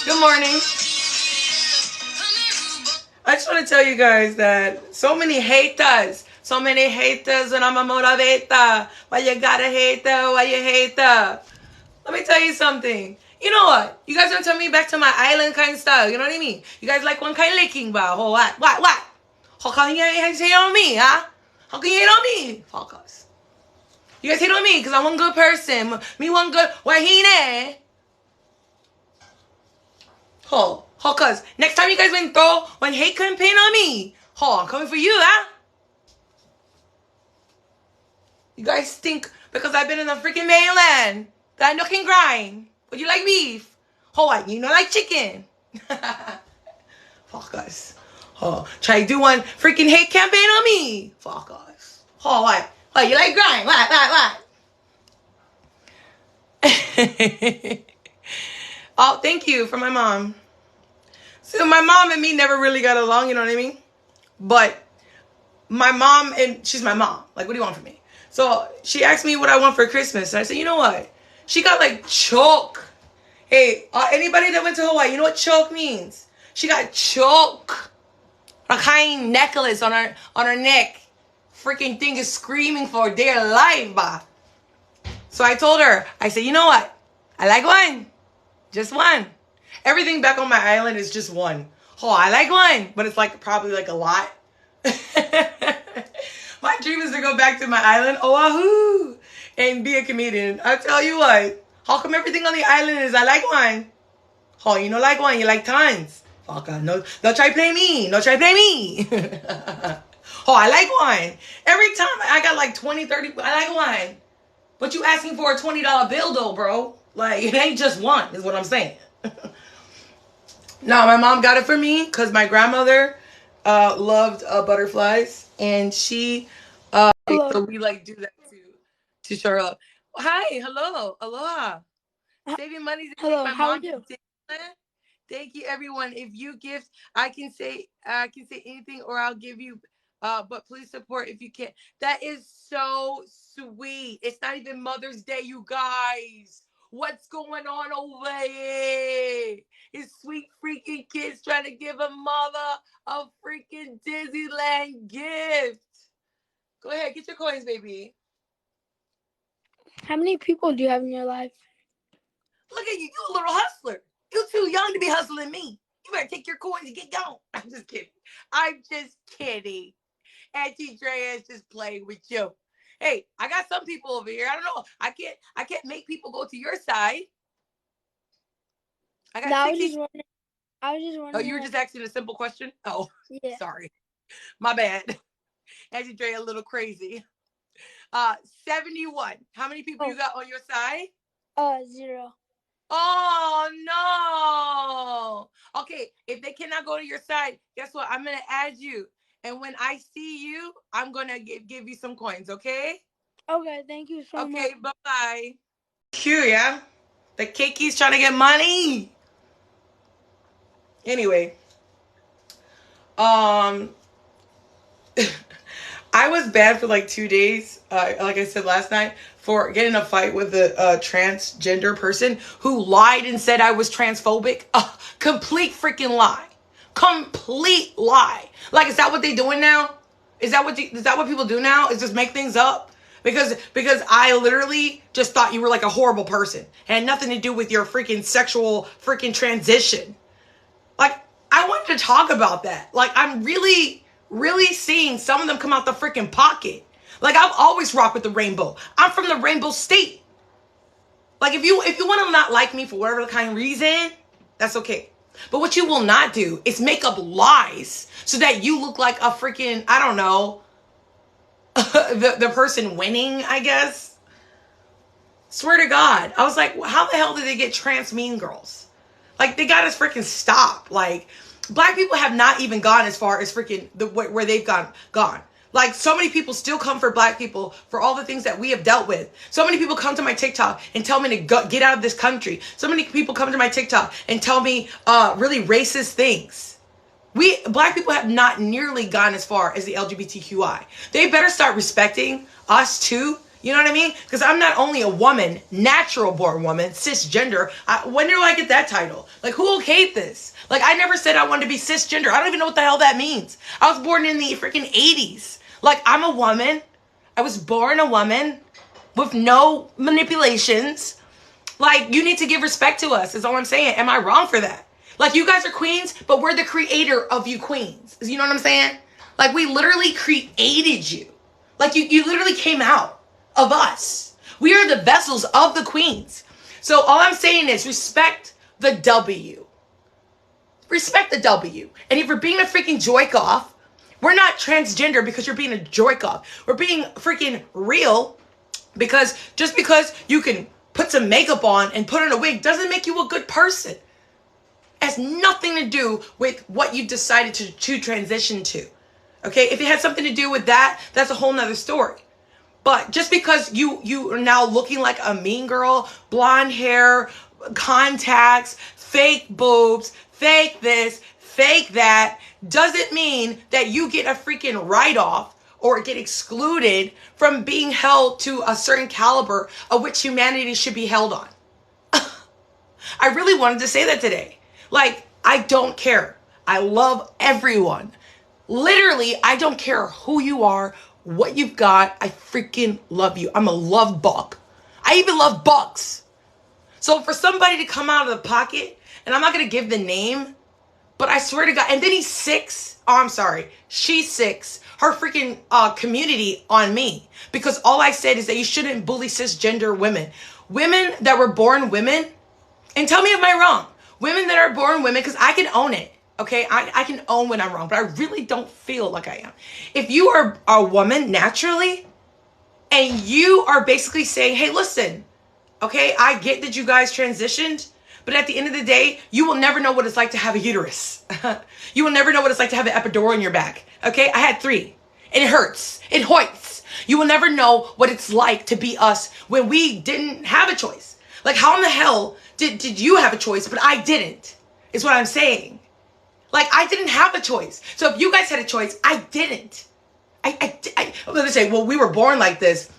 Good morning. I just want to tell you guys that so many haters, and I'm a motivator. Why you gotta hate her? Why you hate her? Let me tell you something. You know what? You guys want to tell me back to my island kind of style. You know what I mean? You guys like one kind of licking, but oh, what? What? How come you hate on me, huh? How can you hate on me? Fuck us. You guys hate on me because I'm one good person. Me one good. Why he there? Cause next time you guys went throw one hate campaign on me, I'm coming for you, huh? You guys think because I've been in the freaking mainland that I know can grind. Would you like beef? What? You know like chicken? Fuck us. Try to do one freaking hate campaign on me. Fuck us. What? What? You like grind? What? Oh, thank you for my mom. So my mom and me never really got along, you know what I mean? But my mom, and she's my mom. Like, what do you want from me? So she asked me what I want for Christmas. And I said, you know what? She got like choke. Hey, anybody that went to Hawaii, you know what choke means? She got choke. A kind necklace on her neck. Freaking thing is screaming for dear life, bah. So I told her, I said, you know what? I like one. Just one. Everything back on my island is just one. I like one. But it's like probably like a lot. My dream is to go back to my island, Oahu, and be a comedian. I tell you what, how come everything on the island is I like one? You don't like one, you like tons. Fuck, no, don't try play me. Don't try play me. I like one. Every time I got like 20, 30, I like one. But you asking for a $20 bill though, bro. Like, it ain't just one, is what I'm saying. No, my mom got it for me because my grandmother loved butterflies, and she so we like do that to show her love. Hi, hello, aloha. Saving money to take Hello, my how are mom you? to Disneyland. Thank you, everyone. If you gift, I can say anything, or I'll give you. But please support if you can. That is so sweet. It's not even Mother's Day, you guys. What's going on over here? It's sweet freaking kids trying to give a mother a freaking Disneyland gift. Go ahead, get your coins, baby. How many people do you have in your life? Look at you. You a little hustler. You too young to be hustling me. You better take your coins and get gone. I'm just kidding. I'm just kidding. Auntie Drea is just playing with you. Hey, I got some people over here. I don't know. I can't make people go to your side. I got No, 60. I was just Oh, wondering. you were just asking a simple question? Oh, Yeah. sorry. My bad. Auntie Drea a little crazy. 71. How many people you got on your side? 0. Oh no. Okay, if they cannot go to your side, guess what? I'm gonna add you. And when I see you, I'm gonna give you some coins, okay? Okay, thank you so much. Okay, bye-bye. Cute, yeah? The Keki's trying to get money. Anyway. I was banned for like 2 days, like I said last night, for getting in a fight with a transgender person who lied and said I was transphobic. Complete freaking lie. Complete lie. Like, is that what they doing now? Is that what people do now? Is just make things up? Because I literally just thought you were like a horrible person. It had nothing to do with your freaking sexual freaking transition. Like, I wanted to talk about that. Like, I'm really seeing some of them come out the freaking pocket. Like, I've always rocked with the rainbow. I'm from the Rainbow State. Like, if you want to not like me for whatever kind of reason, that's okay. But what you will not do is make up lies so that you look like a freaking, I don't know, the person winning, I guess. Swear to God. I was like, how the hell did they get trans mean girls? Like, they got us freaking stop. Like, black people have not even gone as far as freaking where they've gone. Like, so many people still come for black people for all the things that we have dealt with. So many people come to my TikTok and tell me to get out of this country. So many people come to my TikTok and tell me really racist things. We black people have not nearly gone as far as the LGBTQI. They better start respecting us too. You know what I mean? Because I'm not only a woman, natural born woman, cisgender. When do I get that title? Like, who will hate this? Like, I never said I wanted to be cisgender. I don't even know what the hell that means. I was born in the freaking 80s. Like, I'm a woman. I was born a woman with no manipulations. Like, you need to give respect to us, is all I'm saying. Am I wrong for that? Like, you guys are queens, but we're the creator of you queens. You know what I'm saying? Like, we literally created you. Like, you literally came out of us. We are the vessels of the queens. So all I'm saying is respect the W. Respect the W. And if you're being a freaking joke-off, we're not transgender because you're being a joke-off. We're being freaking real because just because you can put some makeup on and put on a wig doesn't make you a good person. It has nothing to do with what you decided to transition to. Okay? If it had something to do with that, that's a whole nother story. But just because you are now looking like a mean girl, blonde hair, contacts, fake boobs, fake this, fake that, doesn't mean that you get a freaking write-off or get excluded from being held to a certain caliber of which humanity should be held on. I really wanted to say that today. Like, I don't care. I love everyone. Literally, I don't care who you are, what you've got. I freaking love you. I'm a love bug. I even love bugs. So for somebody to come out of the pocket, and I'm not going to give the name, but I swear to God, and then he's 6. Oh, I'm sorry. She's 6. Her freaking community on me. Because all I said is that you shouldn't bully cisgender women. Women that were born women, and tell me if I'm wrong. Women that are born women, because I can own it. Okay, I can own when I'm wrong, but I really don't feel like I am. If you are a woman naturally, and you are basically saying, hey, listen, okay, I get that you guys transitioned, but at the end of the day, you will never know what it's like to have a uterus. You will never know what it's like to have an epidural in your back. Okay, I had 3, and it hurts. It hoits. You will never know what it's like to be us when we didn't have a choice. Like, how in the hell did you have a choice, but I didn't, is what I'm saying. Like, I didn't have a choice. So if you guys had a choice, I didn't. Let's say, well, we were born like this.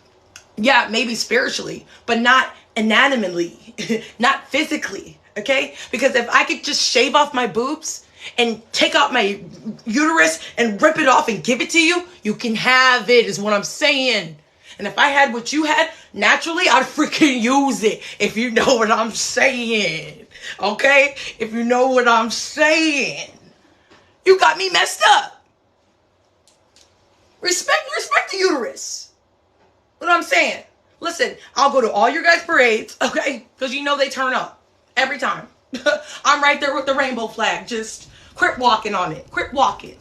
Yeah, maybe spiritually, but not inanimally, not physically, okay? Because if I could just shave off my boobs and take out my uterus and rip it off and give it to you, you can have it, is what I'm saying. And if I had what you had, naturally, I'd freaking use it. If you know what I'm saying. Okay? If you know what I'm saying. You got me messed up. Respect the uterus. What I'm saying. Listen, I'll go to all your guys' parades, okay? Because you know they turn up. Every time. I'm right there with the rainbow flag. Just crip walking on it. Crip walking.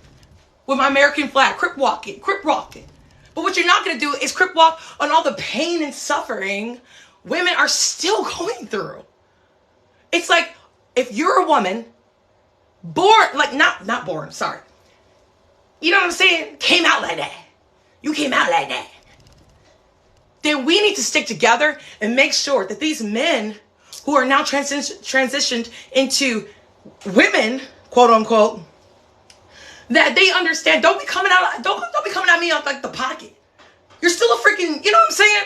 With my American flag. Crip walking. Crip walking. But what you're not going to do is crip walk on all the pain and suffering women are still going through. It's like, if you're a woman, born, like, not born, sorry. You know what I'm saying? Came out like that. You came out like that. Then we need to stick together and make sure that these men who are now transitioned into women, quote unquote, that they understand. Don't be coming at me out like the pocket. You're still a freaking, you know what I'm saying?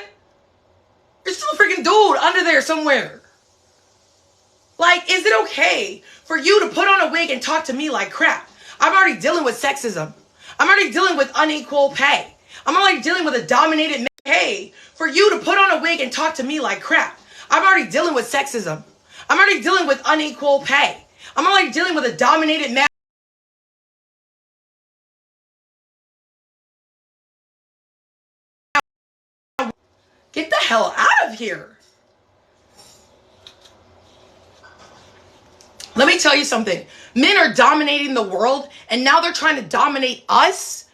You're still a freaking dude under there somewhere. Like, is it okay for you to put on a wig and talk to me like crap? I'm already dealing with sexism. I'm already dealing with unequal pay. I'm already dealing with a dominated man. Hey, for you to put on a wig and talk to me like crap. I'm already dealing with sexism. I'm already dealing with unequal pay. I'm already dealing with a dominated man. Get the hell out of here. Let me tell you something. Men are dominating the world, and now they're trying to dominate us.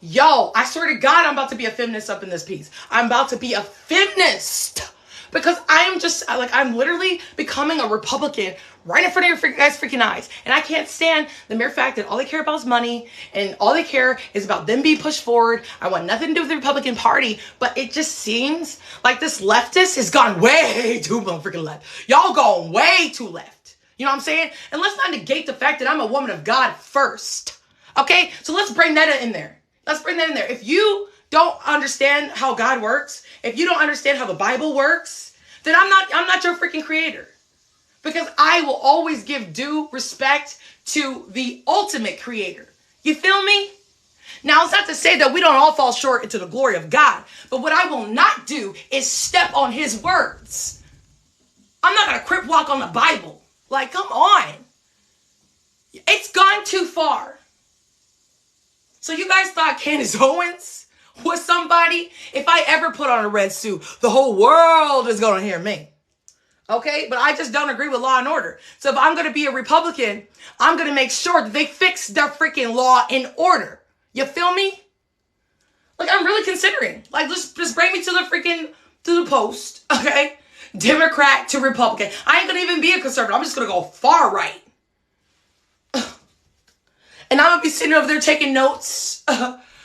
Yo, I swear to God, I'm about to be a feminist up in this piece. I'm about to be a feminist. Because I'm literally becoming a Republican right in front of your guys' freaking eyes. And I can't stand the mere fact that all they care about is money, and all they care is about them being pushed forward. I want nothing to do with the Republican Party, but it just seems like this leftist has gone way too freaking left. Y'all gone way too left. You know what I'm saying? And let's not negate the fact that I'm a woman of God first. Okay? So let's bring that in there. Let's bring that in there. If you don't understand how God works, if you don't understand how the Bible works, then I'm not your freaking creator. Because I will always give due respect to the ultimate creator. You feel me? Now, it's not to say that we don't all fall short into the glory of God, but what I will not do is step on his words. I'm not going to crip walk on the Bible. Like, come on. It's gone too far. So you guys thought Candace Owens was somebody? If I ever put on a red suit, the whole world is going to hear me. Okay? But I just don't agree with law and order. So if I'm going to be a Republican, I'm going to make sure that they fix their freaking law and order. You feel me? Like, I'm really considering. Like, just bring me to the post. Okay? Democrat to Republican. I ain't going to even be a conservative. I'm just going to go far right. And I'm going to be sitting over there taking notes.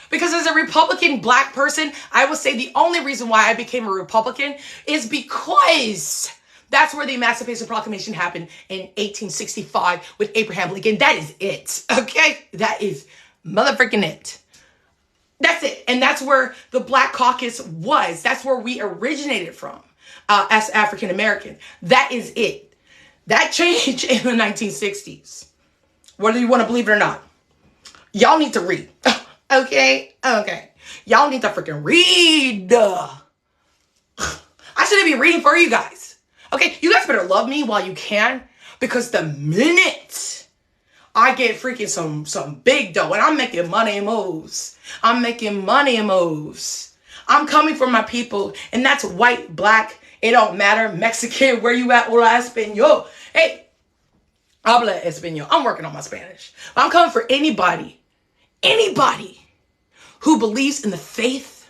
Because as a Republican black person, I will say the only reason why I became a Republican is because that's where the Emancipation Proclamation happened in 1865 with Abraham Lincoln. That is it. Okay? That is motherfucking it. That's it. And that's where the Black Caucus was. That's where we originated from as African American. That is it. That changed in the 1960s. Whether you want to believe it or not. Y'all need to read. Okay? Okay. Y'all need to freaking read. I shouldn't be reading for you guys. Okay? You guys better love me while you can. Because the minute I get freaking some big dough, and I'm making money moves. I'm making money moves. I'm coming for my people. And that's white, black, it don't matter. Mexican, where you at? Hola, Espanol. Hey, habla Espanol. I'm working on my Spanish. I'm coming for anybody who believes in the faith,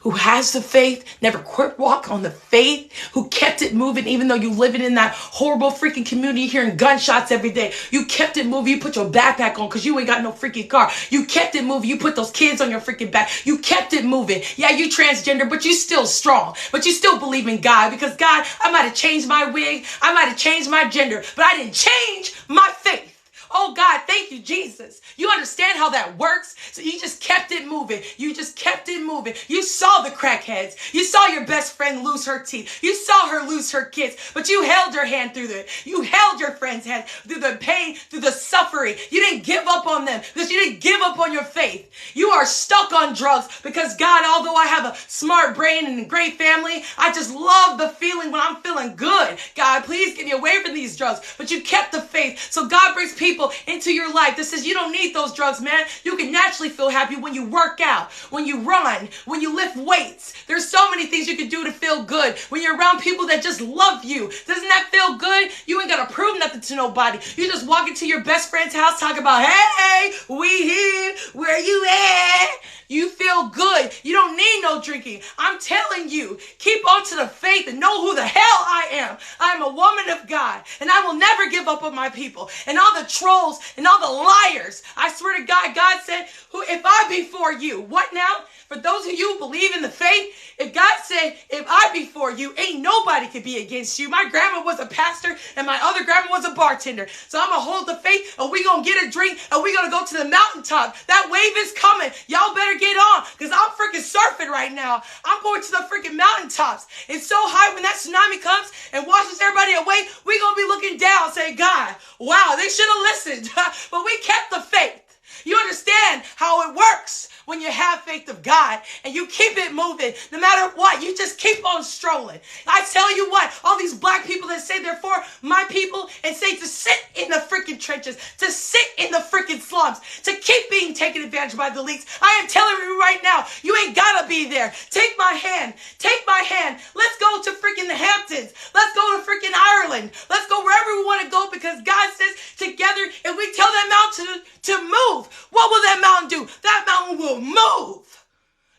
who has the faith, never quit walk on the faith, who kept it moving even though you living in that horrible freaking community hearing gunshots every day. You kept it moving. You put your backpack on because you ain't got no freaking car. You kept it moving. You put those kids on your freaking back. You kept it moving. Yeah, you transgender, but you still strong. But you still believe in God because God, I might have changed my wig. I might have changed my gender, but I didn't change my faith. Oh God, thank you, Jesus. You understand how that works? So you just kept it moving. You just kept it moving. You saw the crackheads. You saw your best friend lose her teeth. You saw her lose her kids, but you held her hand through you held your friend's hand through the pain, through the suffering. You didn't give up on them because you didn't give up on your faith. You are stuck on drugs because God, although I have a smart brain and a great family, I just love the feeling when I'm feeling good. God, please get me away from these drugs. But you kept the faith. So God brings people into your life that says you don't need those drugs, man. You can naturally feel happy when you work out, when you run, when you lift weights. There's so many things you can do to feel good. When you're around people that just love you. Doesn't that feel good? You ain't got to prove nothing to nobody. You just walk into your best friend's house, talk about, hey, we here. Where you at? You feel good. You don't need no drinking. I'm telling you, keep on to the faith and know who the hell I am. I'm a woman of God, and I will never give up on my people. And all the trolls and all the liars, I swear to God, God said, if I be for you, what now? For those of you who believe in the faith, if God said, if I be for you, ain't nobody could be against you. My grandma was a pastor and my other grandma was a bartender. So I'm going to hold the faith and we going to get a drink and we going to go to the mountaintop. That wave is coming. Y'all better get on because I'm freaking surfing right now. I'm going to the freaking mountaintops. It's so high when that tsunami comes and washes everybody away, we going to be looking down saying, God, wow, they should have listened. But we kept the faith. You understand how it works when you have faith of God and you keep it moving no matter what. You just keep on strolling. I tell you what, all these black people that say they're for my people and say to sit in the freaking trenches, to sit in the freaking slums, to keep being taken advantage by the elites. I am telling you right now, you ain't gotta be there. Take my hand. Take my hand. Let's go to freaking the Hamptons. Let's go to freaking Ireland. Let's go wherever we want to go because God says together, if we tell that mountain to move, what will that mountain do? That mountain will move.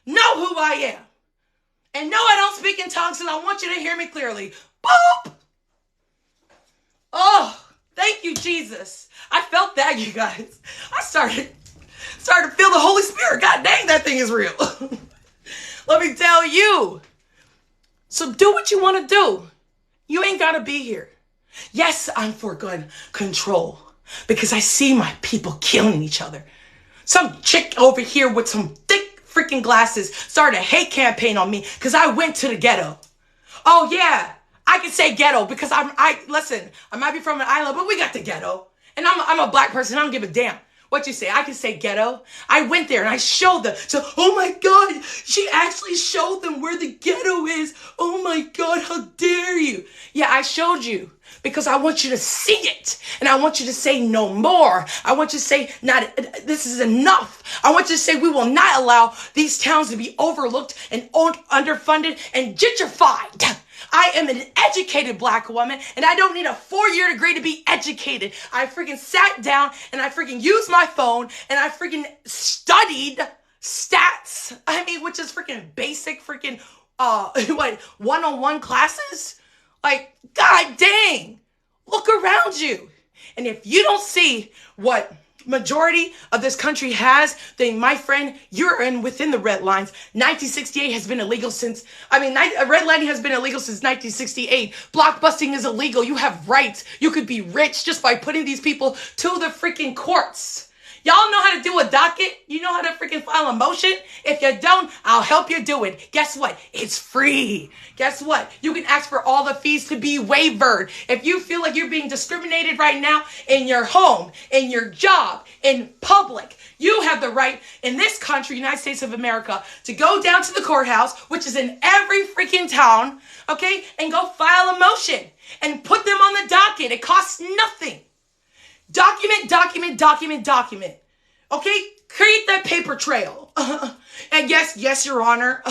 Know who I am. And no, I don't speak in tongues, and I want you to hear me clearly. Boop! Oh, thank you, Jesus. I felt that, you guys. I started to feel the Holy Spirit. God dang, that thing is real. Let me tell you. So do what you want to do. You ain't got to be here. Yes, I'm for gun control because I see my people killing each other. Some chick over here with some thick freaking glasses started a hate campaign on me because I went to the ghetto. Oh yeah, I can say ghetto because listen, I might be from an island, but we got the ghetto. And I'm a black person, I don't give a damn what you say. I can say ghetto. I went there and I showed them. So, oh my God, she actually showed them where the ghetto is. Oh my God, how dare you? Yeah, I showed you. Because I want you to see it. And I want you to say no more. I want you to say, this is enough. I want you to say we will not allow these towns to be overlooked and underfunded and gentrified. I am an educated black woman and I don't need a 4-year degree to be educated. I freaking sat down and I freaking used my phone and I freaking studied stats. I mean, which is freaking basic freaking, one-on-one classes. Like, God dang, look around you. And if you don't see what majority of this country has, then my friend, you're within the red lines. 1968 has been illegal redlining has been illegal since 1968. Blockbusting is illegal. You have rights. You could be rich just by putting these people to the freaking courts. Y'all know how to do a docket? You know how to freaking file a motion? If you don't, I'll help you do it. Guess what? It's free. Guess what? You can ask for all the fees to be waived. If you feel like you're being discriminated right now in your home, in your job, in public, you have the right in this country, United States of America, to go down to the courthouse, which is in every freaking town, okay, and go file a motion and put them on the docket. It costs nothing. Document, document, document, document. Okay? Create that paper trail. And yes, Your Honor,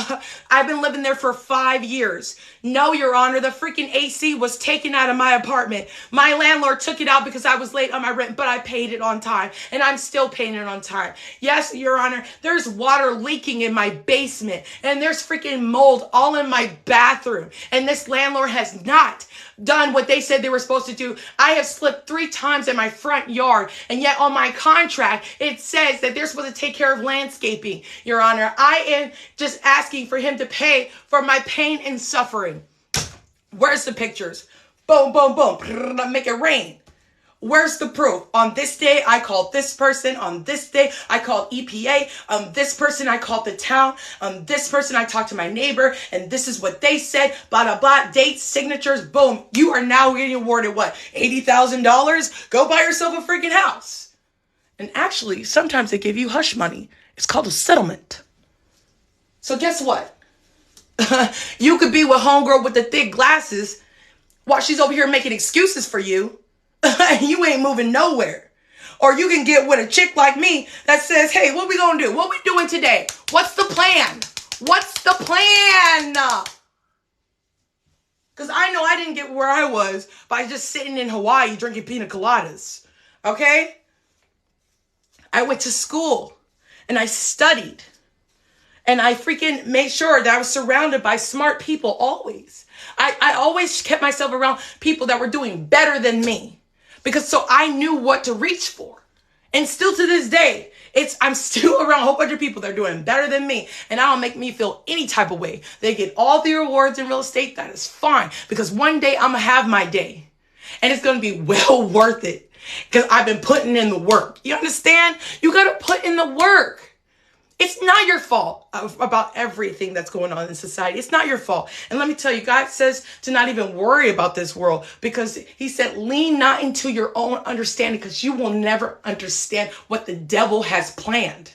I've been living there for 5 years. No, Your Honor, the freaking AC was taken out of my apartment. My landlord took it out because I was late on my rent, but I paid it on time, and I'm still paying it on time. Yes, Your Honor, there's water leaking in my basement, and there's freaking mold all in my bathroom, and this landlord has not done what they said they were supposed to do. I have slipped 3 times in my front yard, and yet on my contract, it says that they're supposed to take care of landscaping, Your Honor. I am just asking for him to pay for my pain and suffering. Where's the pictures? Boom, boom, boom. Make it rain. Where's the proof? On this day, I called this person. On this day, I called EPA. This person, I called the town. This person, I talked to my neighbor. And this is what they said. Blah, blah, blah. Dates, signatures, boom. You are now getting awarded what? $80,000? Go buy yourself a freaking house. And actually, sometimes they give you hush money. It's called a settlement. So guess what? You could be with homegirl with the thick glasses while she's over here making excuses for you. You ain't moving nowhere. Or you can get with a chick like me that says, hey, what we gonna do? What we doing today? What's the plan? What's the plan? Because I know I didn't get where I was by just sitting in Hawaii drinking pina coladas. Okay? I went to school and I studied. And I freaking made sure that I was surrounded by smart people always. I always kept myself around people that were doing better than me. Because so I knew what to reach for. And still to this day, I'm still around a whole bunch of people that are doing better than me. And I don't make me feel any type of way. They get all the awards in real estate. That is fine. Because one day I'm going to have my day. And it's going to be well worth it. Because I've been putting in the work. You understand? You got to put in the work. It's not your fault about everything that's going on in society. It's not your fault. And let me tell you, God says to not even worry about this world because he said, lean not into your own understanding because you will never understand what the devil has planned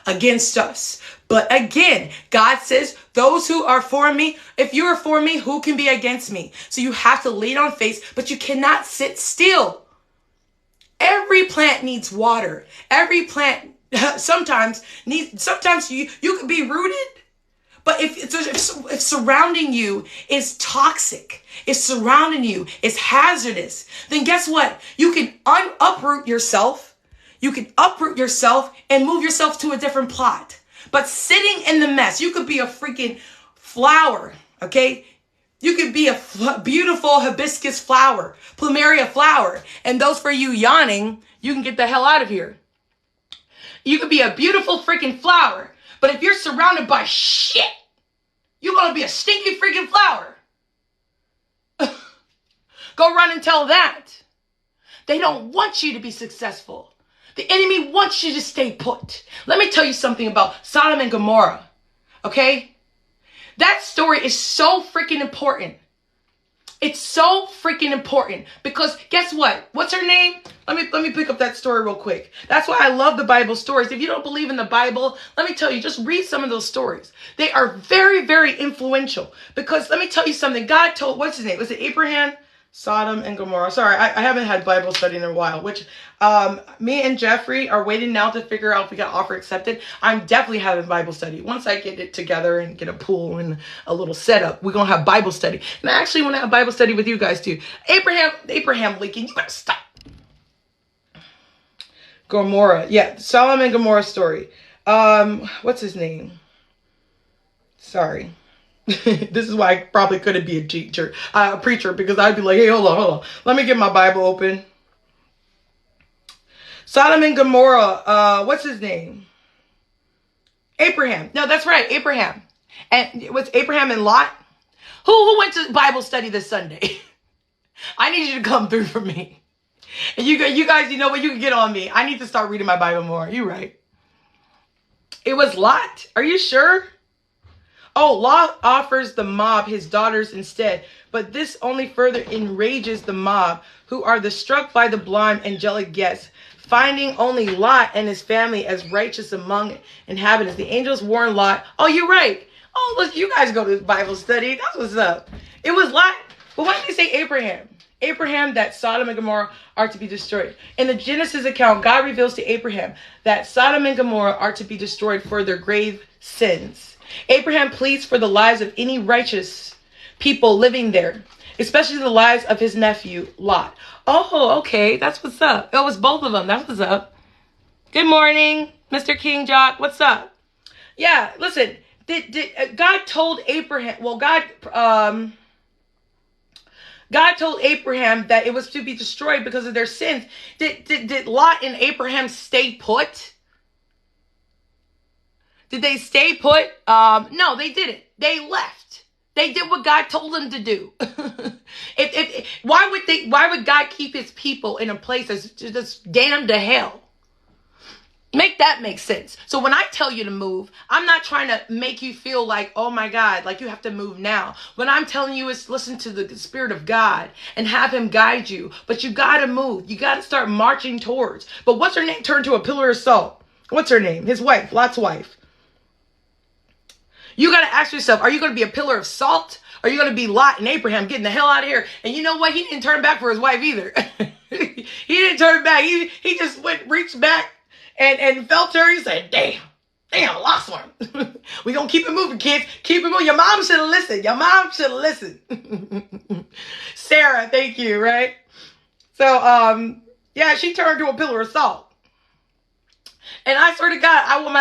against us. But again, God says, those who are for me, if you are for me, who can be against me? So you have to lean on faith, but you cannot sit still. Every plant needs water. Every plant sometimes you could be rooted, but if surrounding you is toxic, if surrounding you is hazardous, then guess what? You can uproot yourself. You can uproot yourself and move yourself to a different plot. But sitting in the mess, you could be a freaking flower, okay? You could be a beautiful hibiscus flower, plumeria flower. And those for you yawning, you can get the hell out of here. You could be a beautiful freaking flower, but if you're surrounded by shit, you're going to be a stinky freaking flower. Go run and tell that. They don't want you to be successful. The enemy wants you to stay put. Let me tell you something about Sodom and Gomorrah, okay? That story is so freaking important. It's so freaking important because guess what? What's her name? Let me pick up that story real quick. That's why I love the Bible stories. If you don't believe in the Bible, let me tell you, just read some of those stories. They are very, very influential because let me tell you something. God told, what's his name? Was it Abraham? Sodom and Gomorrah. Sorry, I haven't had Bible study in a while, which me and Jeffrey are waiting now to figure out if we got offer accepted. I'm definitely having Bible study. Once I get it together and get a pool and a little setup, we're going to have Bible study. And I actually want to have Bible study with you guys too. Abraham Lincoln, you better stop. Gomorrah. Yeah, Sodom and Gomorrah story. What's his name? Sorry. This is why I probably couldn't be a preacher, because I'd be like, hey, hold on. Let me get my Bible open. Sodom and Gomorrah. What's his name? Abraham. No, that's right. Abraham. And it was Abraham and Lot. Who went to Bible study this Sunday? I need you to come through for me. And you guys, you know what? You can get on me. I need to start reading my Bible more. You're right. It was Lot. Are you sure? Oh, Lot offers the mob his daughters instead, but this only further enrages the mob, who are struck by the blind angelic guests, finding only Lot and his family as righteous among inhabitants. The angels warn Lot. Oh, you're right. Oh, look, you guys go to Bible study. That's what's up. It was Lot. But why did they say Abraham? Abraham, that Sodom and Gomorrah are to be destroyed. In the Genesis account, God reveals to Abraham that Sodom and Gomorrah are to be destroyed for their grave sins. Abraham pleads for the lives of any righteous people living there, especially the lives of his nephew, Lot. Oh, okay. That's what's up. It was both of them. That's what's up. Good morning, Mr. King Jock. What's up? Yeah, listen. God told Abraham, God told Abraham that it was to be destroyed because of their sins. Did Lot and Abraham stay put? Did they stay put? No, they didn't. They left. They did what God told them to do. Why would God keep his people in a place that's just damned to hell? Make that make sense. So when I tell you to move, I'm not trying to make you feel like, oh my God, like you have to move now. What I'm telling you is listen to the Spirit of God and have him guide you. But you got to move. You got to start marching towards. But what's her name turned to a pillar of salt? What's her name? His wife, Lot's wife. You got to ask yourself, are you going to be a pillar of salt? Or are you going to be Lot and Abraham getting the hell out of here? And you know what? He didn't turn back for his wife either. He didn't turn back. He just reached back and felt her. He said, damn, I lost one. We gonna keep it moving, kids. Keep it moving. Your mom should have listened. Your mom should have listened. Sarah, thank you, right? So, yeah, she turned to a pillar of salt. And I swear to God, I love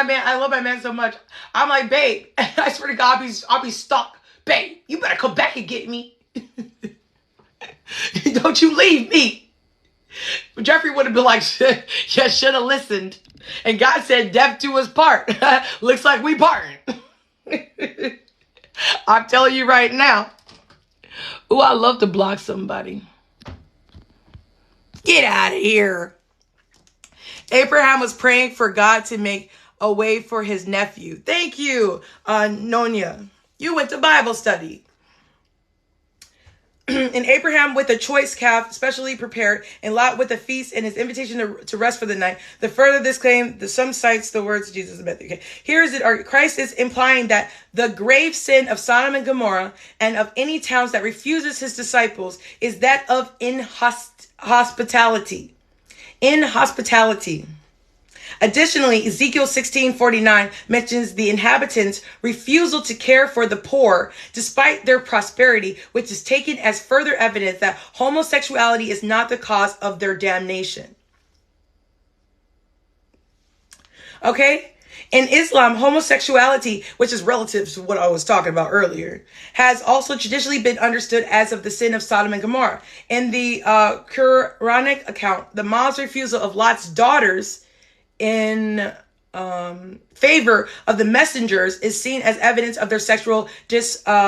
my man so much. I'm like, babe, I swear to God, I'll be stuck. Babe, you better come back and get me. Don't you leave me. Jeffrey would have been like, you should have listened. And God said, death do us part. Looks like we parting. I'm telling you right now. Ooh, I love to block somebody. Get out of here. Abraham was praying for God to make a way for his nephew. Thank you, Nonya. You went to Bible study. And Abraham with a choice calf specially prepared, and Lot with a feast and his invitation to rest for the night. The further this claim, some cites the words of Jesus. Okay. Here is it. Christ is implying that the grave sin of Sodom and Gomorrah and of any towns that refuses his disciples is that of inhospitality. Inhospitality. Additionally, Ezekiel 16:49 mentions the inhabitants' refusal to care for the poor despite their prosperity, which is taken as further evidence that homosexuality is not the cause of their damnation. Okay? In Islam, homosexuality, which is relative to what I was talking about earlier, has also traditionally been understood as of the sin of Sodom and Gomorrah. In the Quranic account, the mom's refusal of Lot's daughters in favor of the messengers is seen as evidence of their sexual depravity.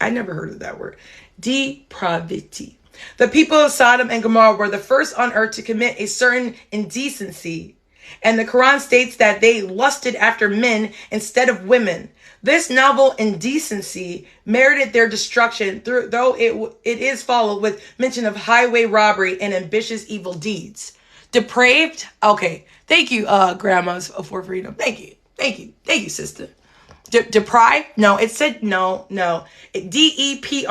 I never heard of that word. Depravity. The people of Sodom and Gomorrah were the first on earth to commit a certain indecency, and the Quran states that they lusted after men instead of women. This novel indecency merited their destruction, though it is followed with mention of highway robbery and ambitious evil deeds. Depraved? Okay. Thank you, grandmas for freedom. Thank you, sister. Deprived? No, it said no. Depravity.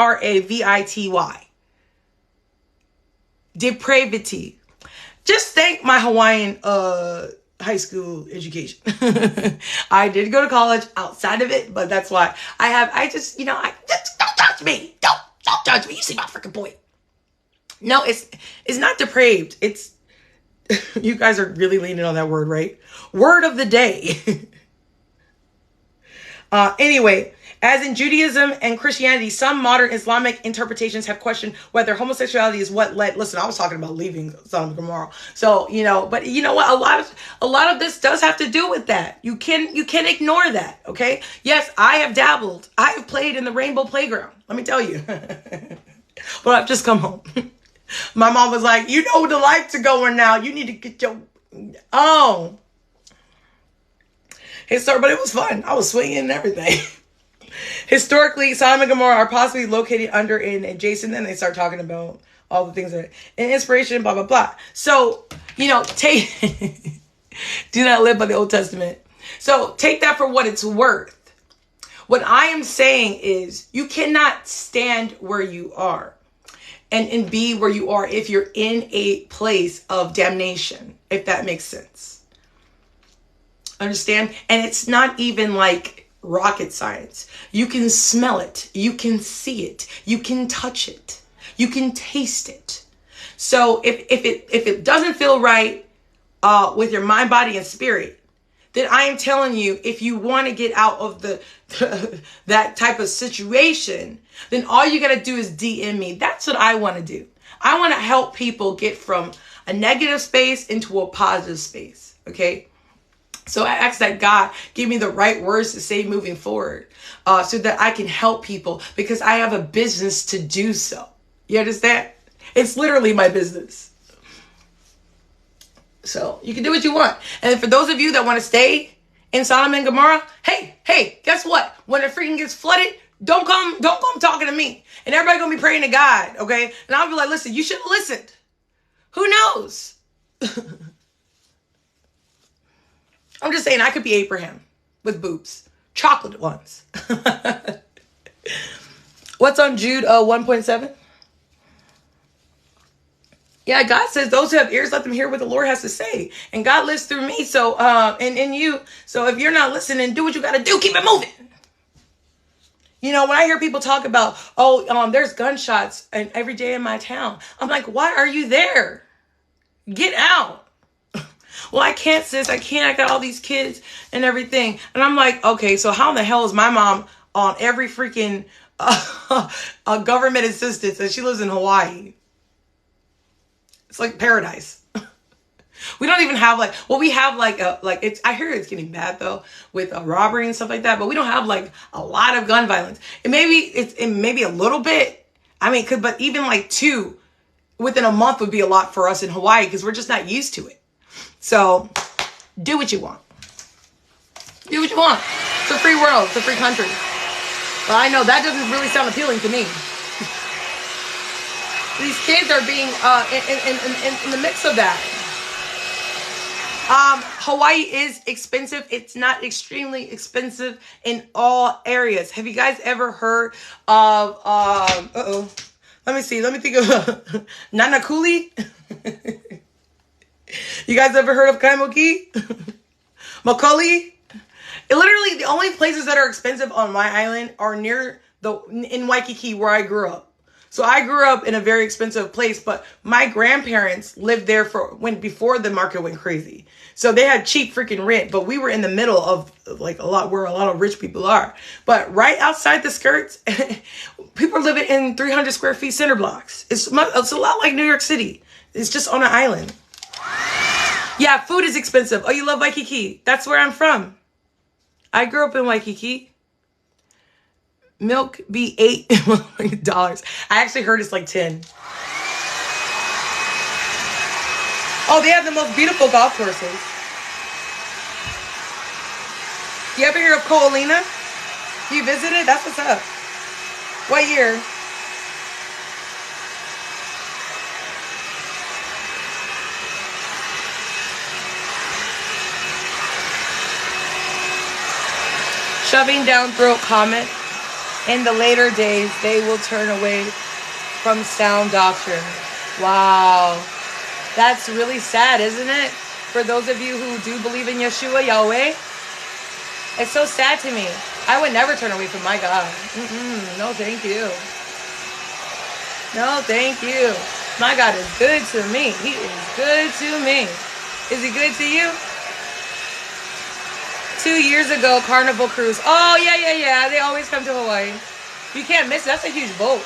Depravity. Just thank my Hawaiian high school education. I did go to college outside of it, but that's why just don't judge me. Don't judge me. You see my freaking point. No, it's not depraved. It's, you guys are really leaning on that word, right? Word of the day. Anyway, as in Judaism and Christianity, some modern Islamic interpretations have questioned whether homosexuality is what led. Listen, I was talking about leaving Sodom and Gomorrah. So, but you know what? A lot of this does have to do with that. You can ignore that. Okay. Yes, I have dabbled. I have played in the Rainbow Playground. Let me tell you. But I've just come home. My mom was like, the lights are going now. You need to get your, Hey, sir, but it was fun. I was swinging and everything. Historically, Sodom and Gomorrah are possibly located under and adjacent. Then they start talking about all the things that and inspiration, blah, blah, blah. So, do not live by the Old Testament. So take that for what it's worth. What I am saying is you cannot stand where you are and be where you are if you're in a place of damnation, if that makes sense. Understand? And it's not even like rocket science. You can smell it. You can see it. You can touch it. You can taste it. So if it doesn't feel right with your mind, body, and spirit, then I am telling you, if you want to get out of that type of situation, then all you got to do is DM me. That's what I want to do. I want to help people get from a negative space into a positive space. Okay. So I ask that God give me the right words to say moving forward, so that I can help people, because I have a business to do so. You understand? It's literally my business. So you can do what you want. And for those of you that want to stay in Sodom and Gomorrah, hey, guess what? When it freaking gets flooded, don't come talking to me. And everybody gonna be praying to God, okay? And I'll be like, listen, you should have listened. Who knows? I'm just saying, I could be Abraham with boobs. Chocolate ones. What's on Jude 1.7? Yeah, God says those who have ears, let them hear what the Lord has to say. And God lives through me, so and in you. So if you're not listening, do what you got to do. Keep it moving. You know, when I hear people talk about, there's gunshots every day in my town, I'm like, why are you there? Get out. Well, I can't, sis. I can't. I got all these kids and everything. And I'm like, okay, so how in the hell is my mom on every freaking government assistance, and she lives in Hawaii? It's like paradise. We don't even have we have it's, I hear it's getting bad though with robbery and stuff like that, but we don't have like a lot of gun violence. And maybe a little bit. I mean, but even like 2 within a month would be a lot for us in Hawaii, because we're just not used to it. So do what you want. Do what you want. It's a free world. It's a free country. But I know that doesn't really sound appealing to me. These kids are being in the mix of that. Hawaii is expensive. It's not extremely expensive in all areas. Have you guys ever heard of let me see. Let me think of Nanakuli. You guys ever heard of Kaimoki? Makali? Literally, the only places that are expensive on my island are in Waikiki, where I grew up. So I grew up in a very expensive place, but my grandparents lived there before the market went crazy. So they had cheap freaking rent, but we were in the middle of where a lot of rich people are. But right outside the skirts, people are living in 300 square feet center blocks. It's a lot like New York City. It's just on an island. Yeah, food is expensive. Oh, you love Waikiki? That's where I'm from. I grew up in Waikiki. Milk be $8. I actually heard it's like 10. Oh, they have the most beautiful golf courses. You ever hear of Ko'olina? You visited? That's what's up. What year? Shoving down throat comment. In the later days, they will turn away from sound doctrine. Wow. That's really sad, isn't it? For those of you who do believe in Yeshua, Yahweh. It's so sad to me. I would never turn away from my God. No, thank you. No, thank you. My God is good to me. He is good to me. Is he good to you? 2 years ago, Carnival Cruise. Oh, yeah. They always come to Hawaii. You can't miss it. That's a huge boat.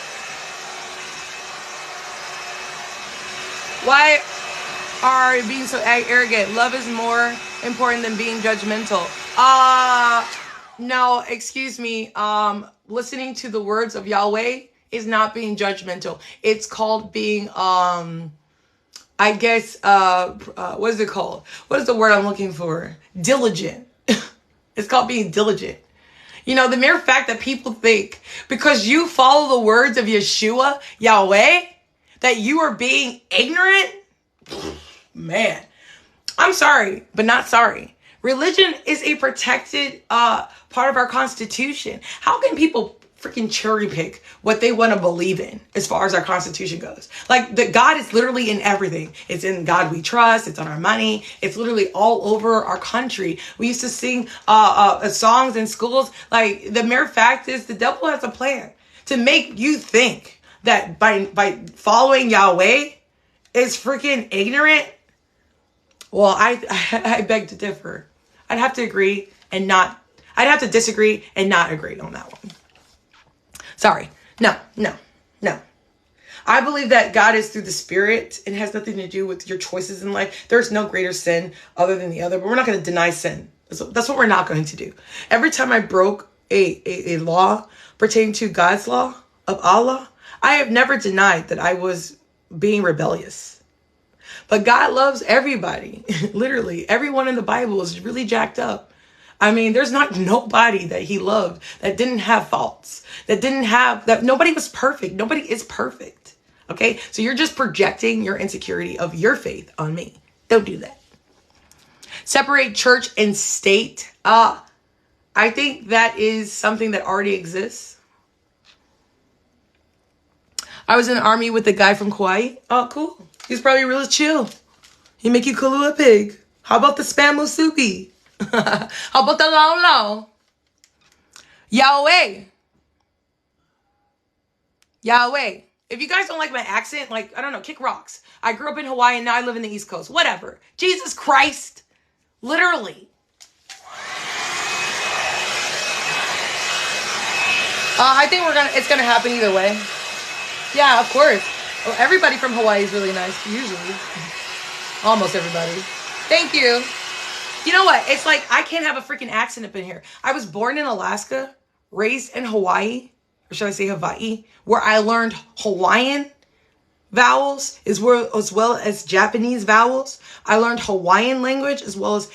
Why are you being so arrogant? Love is more important than being judgmental. No, excuse me. Listening to the words of Yahweh is not being judgmental. It's called being, what is it called? What is the word I'm looking for? Diligent. It's called being diligent. You know, the mere fact that people think because you follow the words of Yeshua, Yahweh, that you are being ignorant, man, I'm sorry, but not sorry. Religion is a protected part of our Constitution. How can people freaking cherry pick what they want to believe in as far as our Constitution goes? Like, God is literally in everything. It's in God we trust. It's on our money. It's literally all over our country. We used to sing songs in schools. Like, the mere fact is the devil has a plan to make you think that by following Yahweh is freaking ignorant. Well, I beg to differ. I'd have to disagree and not agree on that one. Sorry. No. I believe that God is through the Spirit and has nothing to do with your choices in life. There's no greater sin other than the other, but we're not going to deny sin. That's what we're not going to do. Every time I broke a law pertaining to God's law of Allah, I have never denied that I was being rebellious. But God loves everybody. Literally, everyone in the Bible is really jacked up. I mean, there's not nobody that he loved that didn't have faults, that nobody was perfect. Nobody is perfect. Okay? So you're just projecting your insecurity of your faith on me. Don't do that. Separate church and state. I think that is something that already exists. I was in the army with a guy from Kauai. Oh, cool. He's probably real chill. He make you Kahlua pig. How about the spam musuki? How about the lao? Yahweh. Yahweh. If you guys don't like my accent, like, I don't know, kick rocks. I grew up in Hawaii and now I live in the East Coast. Whatever. Jesus Christ. Literally. I think it's gonna happen either way. Yeah, of course. Well, everybody from Hawaii is really nice, usually. Almost everybody. Thank you. You know what? It's like I can't have a freaking accent up in here. I was born in Alaska, raised in Hawaii, or should I say Hawaii, where I learned Hawaiian vowels as well as Japanese vowels. I learned Hawaiian language as well as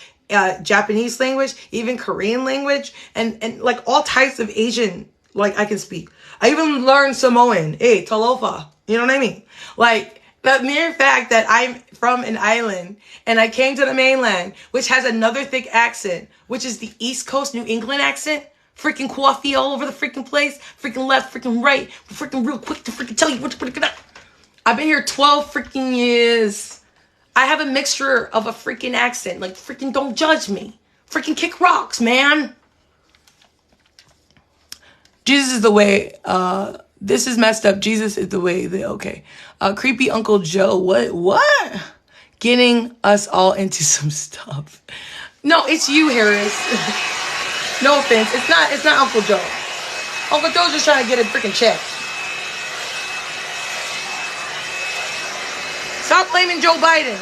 Japanese language, even Korean language, and like all types of Asian, like I can speak. I even learned Samoan. Hey, talofa. You know what I mean? Like, the mere fact that I'm from an island and I came to the mainland, which has another thick accent, which is the East Coast New England accent, freaking coffee all over the freaking place, freaking left, freaking right, freaking real quick to freaking tell you what to put it. I've been here 12 freaking years. I have a mixture of a freaking accent. Like, freaking don't judge me. Freaking kick rocks, man. Jesus is the way. This is messed up. Jesus is the way. Okay. Creepy Uncle Joe. What? Getting us all into some stuff. No, it's you, Harris. No offense. It's not Uncle Joe. Uncle Joe's just trying to get a freaking check. Stop blaming Joe Biden.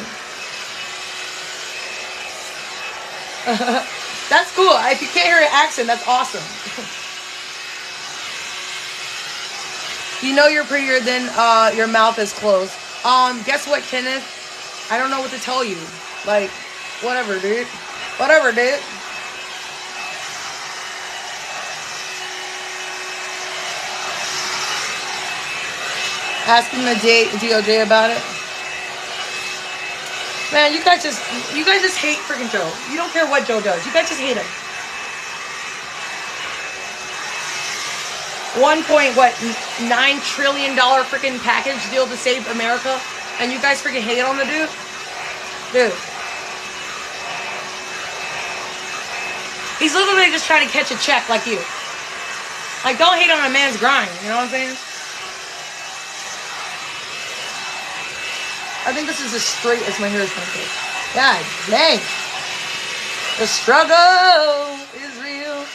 That's cool. If you can't hear an accent, that's awesome. You know you're prettier than your mouth is closed. Guess what, Kenneth? I don't know what to tell you. Like, whatever, dude. Whatever, dude. Asking the DOJ about it. Man, you guys just hate freaking Joe. You don't care what Joe does. You guys just hate him. $1.9 trillion freaking package deal to save America, and you guys freaking hate on the dude? Dude. He's literally just trying to catch a check like you. Like, don't hate on a man's grind, you know what I'm saying? I think this is as straight as my hair is going to be. God dang. The struggle is real.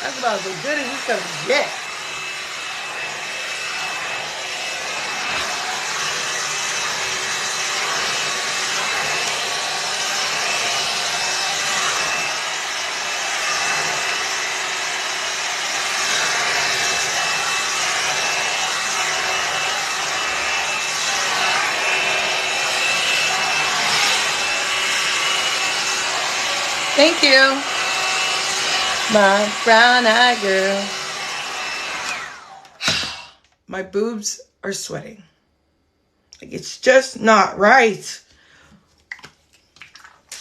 That's about as good as it's gonna get. Thank you. My brown-eyed girl. My boobs are sweating. Like, it's just not right.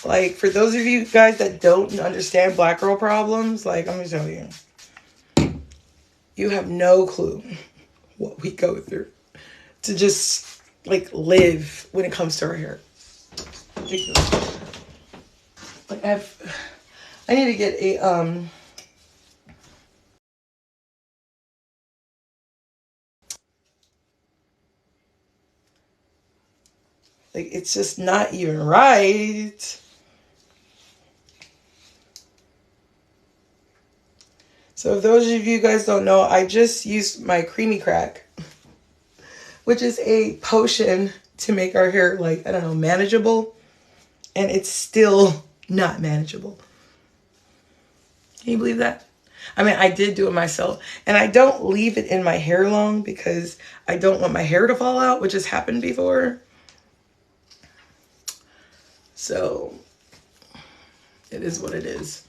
Like, for those of you guys that don't understand black girl problems, like, I'm gonna tell you. You have no clue what we go through to just, like, live when it comes to our hair. Ridiculous. Like, I need to get a, like, it's just not even right. So if those of you guys don't know, I just used my Creamy Crack, which is a potion to make our hair, like, I don't know, manageable. And it's still not manageable. Can you believe that? I mean, I did do it myself. And I don't leave it in my hair long because I don't want my hair to fall out, which has happened before. So it is what it is.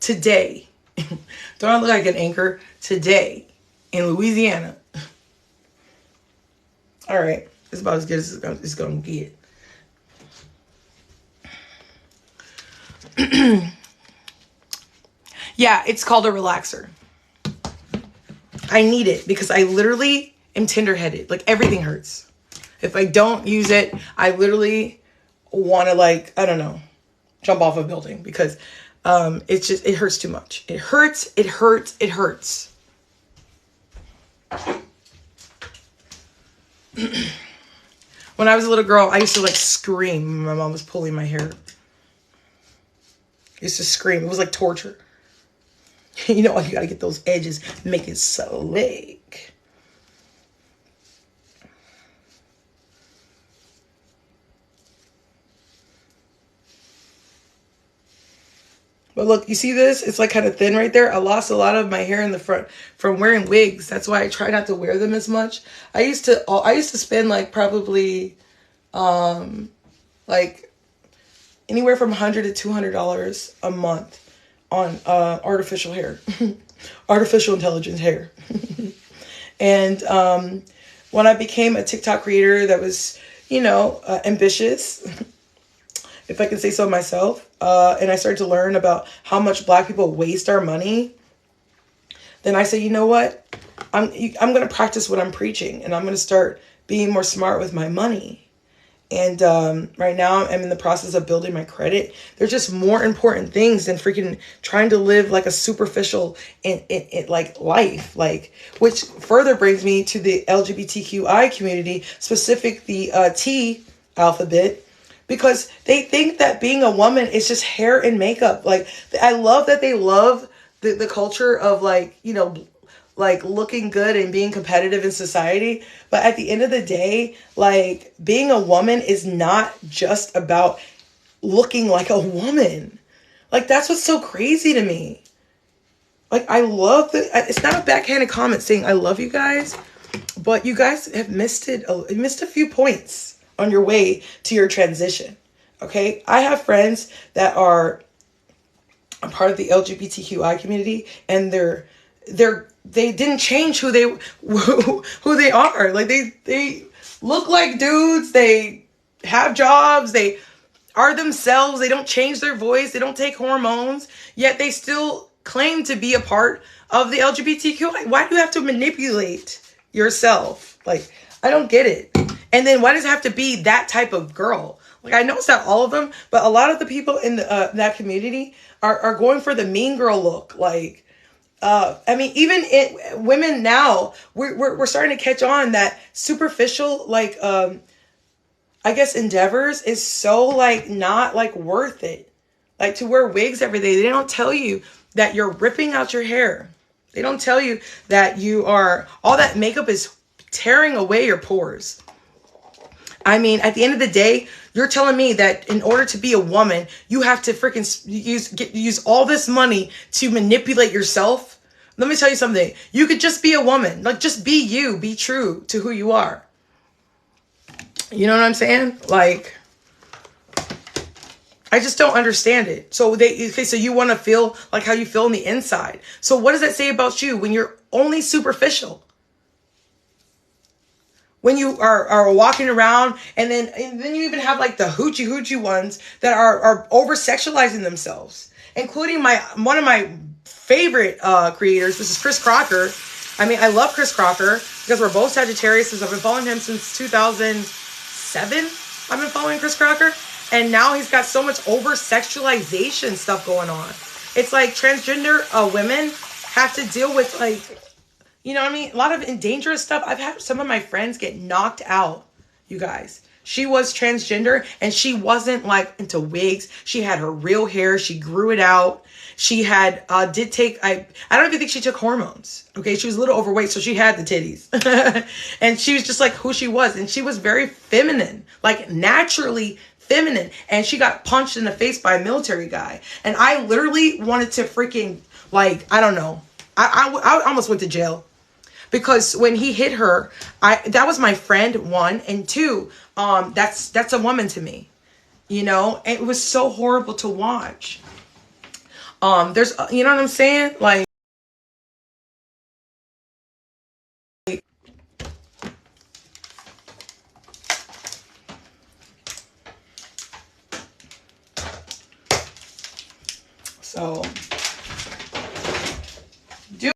Today, don't I look like an anchor? Today in Louisiana. All right, it's about as good as it's going to get. Yeah, it's called a relaxer. I need it because I literally am tender-headed. Like, everything hurts. If I don't use it, I literally want to, like, I don't know, jump off a building because it hurts too much. It hurts. When I was a little girl, I used to, like, scream when my mom was pulling my hair. I used to scream. It was like torture. You know, you gotta get those edges, make it slick. But look, you see this? It's like kind of thin right there. I lost a lot of my hair in the front from wearing wigs. That's why I try not to wear them as much. I used to spend like probably like anywhere from $100 to $200 a month on artificial hair, artificial intelligence hair. And when I became a TikTok creator that was, you know, ambitious, if I can say so myself, and I started to learn about how much Black people waste our money, then I said, you know what? I'm going to practice what I'm preaching, and I'm going to start being more smart with my money. And right now I'm in the process of building my credit. There's just more important things than freaking trying to live like a superficial like life, like, which further brings me to the LGBTQI community, specific the T alphabet, because they think that being a woman is just hair and makeup. Like, I love that they love the culture of, like, you know, like looking good and being competitive in society. But at the end of the day, like, being a woman is not just about looking like a woman. Like, that's what's so crazy to me. Like, I love it's not a backhanded comment saying I love you guys, but you guys have missed a few points on your way to your transition. Okay. I have friends that are a part of the LGBTQI community, and they didn't change who they are. Like, they look like dudes. They have jobs. They are themselves. They don't change their voice. They don't take hormones, yet they still claim to be a part of the LGBTQI. Why do you have to manipulate yourself? Like, I don't get it. And then why does it have to be that type of girl? Like, I know it's not all of them, but a lot of the people in that community are going for the mean girl look. Like, I mean, even women now, we're starting to catch on that superficial, like, I guess endeavors is so, like, not, like, worth it. Like, to wear wigs every day, they don't tell you that you're ripping out your hair. They don't tell you that all that makeup is tearing away your pores. I mean, at the end of the day, you're telling me that in order to be a woman, you have to freaking use all this money to manipulate yourself. Let me tell you something. You could just be a woman. Like, just be you. Be true to who you are. You know what I'm saying? Like, I just don't understand it. So so you want to feel like how you feel on the inside. So what does that say about you when you're only superficial? When you are walking around, and then you even have, like, the hoochie ones that are over sexualizing themselves, including one of my favorite creators. This is Chris Crocker. I mean, I love Chris Crocker because we're both Sagittarius. I've been following him since 2007. I've been following Chris Crocker, and now he's got so much over sexualization stuff going on. It's like transgender women have to deal with, like, you know what I mean? A lot of dangerous stuff. I've had some of my friends get knocked out, you guys. She was transgender, and she wasn't like into wigs. She had her real hair. She grew it out. She had, did take, I don't even think she took hormones. Okay. She was a little overweight, so she had the titties. And she was just like who she was. And she was very feminine, like naturally feminine. And she got punched in the face by a military guy. And I literally wanted to freaking, like, I don't know. I almost went to jail. Because when he hit her, that was my friend, one, and two, that's a woman to me, you know. And it was so horrible to watch. There's, you know what I'm saying, like. So, do.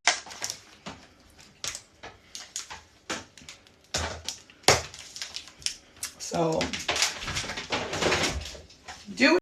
So, do.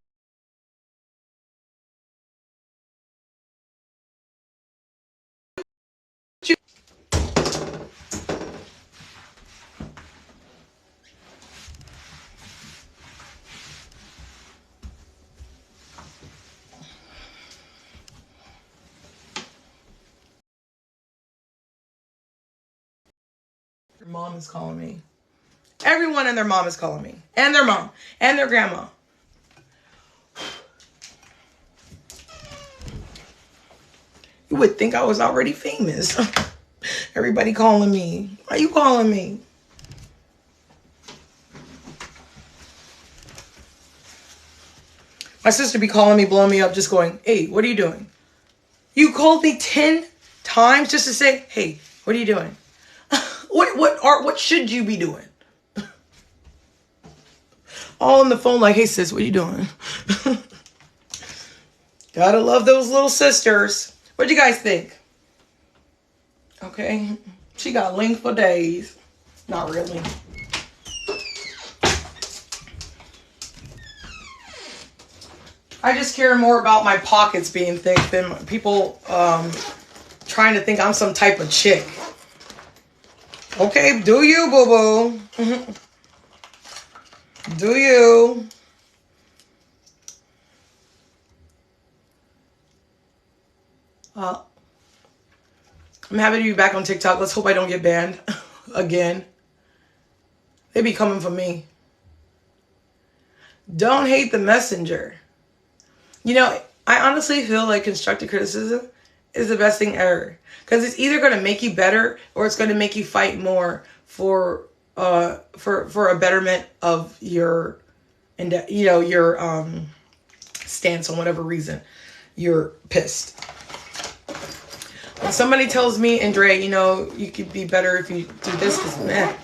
Your mom is calling me. Everyone and their mom is calling me. And their mom. And their grandma. You would think I was already famous. Everybody calling me. Why are you calling me? My sister be calling me, blowing me up, just going, hey, what are you doing? You called me 10 times just to say, hey, what are you doing? What should you be doing? All on the phone like, hey sis, what are you doing? Gotta love those little sisters. What do you guys think? Okay. She got length for days. Not really. I just care more about my pockets being thick than people trying to think I'm some type of chick. Okay, do you, boo-boo? Do you? I'm happy to be back on TikTok. Let's hope I don't get banned again. They be coming for me. Don't hate the messenger. You know, I honestly feel like constructive criticism is the best thing ever. Because it's either going to make you better or it's going to make you fight more for a betterment of your, you know, your stance on whatever reason you're pissed. When somebody tells me, Andre, you know, you could be better if you do this, because man,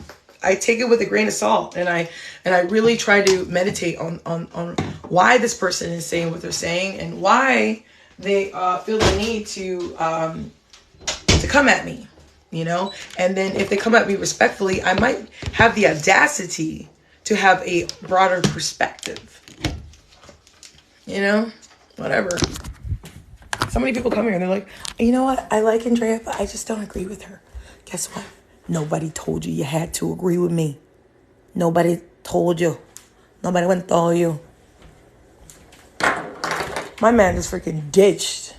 I take it with a grain of salt, and I really try to meditate on why this person is saying what they're saying and why they feel the need to come at me, you know. And then if they come at me respectfully, I might have the audacity to have a broader perspective, you know, whatever. So many people come here and they're like, you know what? I like Andrea, but I just don't agree with her. Guess what? Nobody told you had to agree with me. Nobody told you. Nobody went and told you. My man is freaking ditched.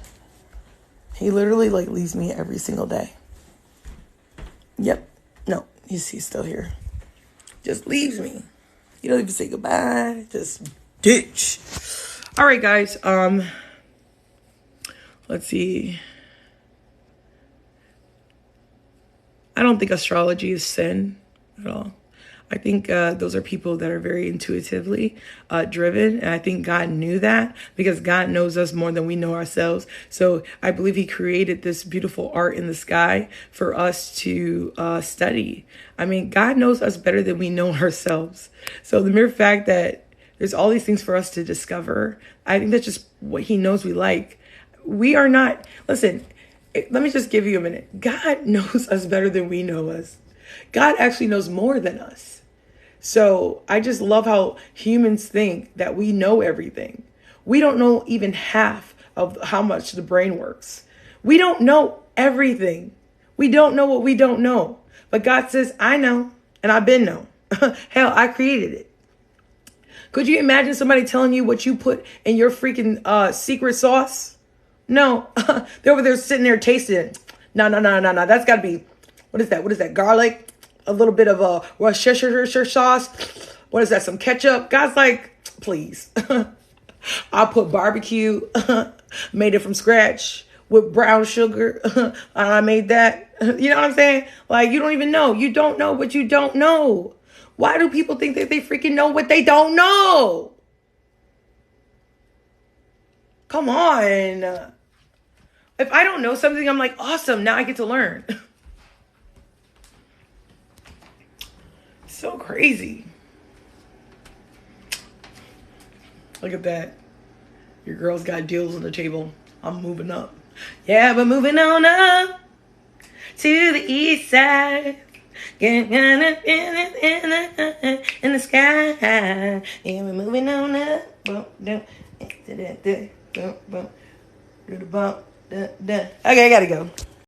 He literally like leaves me every single day. Yep. No, he's still here. Just leaves me. You don't even say goodbye. Just ditch. All right, guys. Let's see. I don't think astrology is sin at all. I think those are people that are very intuitively driven. And I think God knew that because God knows us more than we know ourselves. So I believe he created this beautiful art in the sky for us to study. I mean, God knows us better than we know ourselves. So the mere fact that there's all these things for us to discover, I think that's just what he knows we like. We are not, listen, let me just give you a minute. God knows us better than we know us. God actually knows more than us. So I just love how humans think that we know everything. We don't know even half of how much the brain works. We don't know everything. We don't know what we don't know. But God says, I know, and I've been known. Hell, I created it. Could you imagine somebody telling you what you put in your freaking secret sauce? No. They're over there sitting there tasting it. No. That's got to be, what is that? What is that? Garlic? A little bit of a Worcestershire sauce? What is that? Some ketchup? God's like, please. I'll put barbecue, made it from scratch with brown sugar. I made that. You know what I'm saying? Like, you don't even know. You don't know what you don't know. Why do people think that they freaking know what they don't know? Come on. If I don't know something, I'm like, awesome. Now I get to learn. So crazy. Look at that. Your girl's got deals on the table. I'm moving up. Yeah, we're moving on up to the east side. In the sky. And we're moving on up. Okay, I gotta go.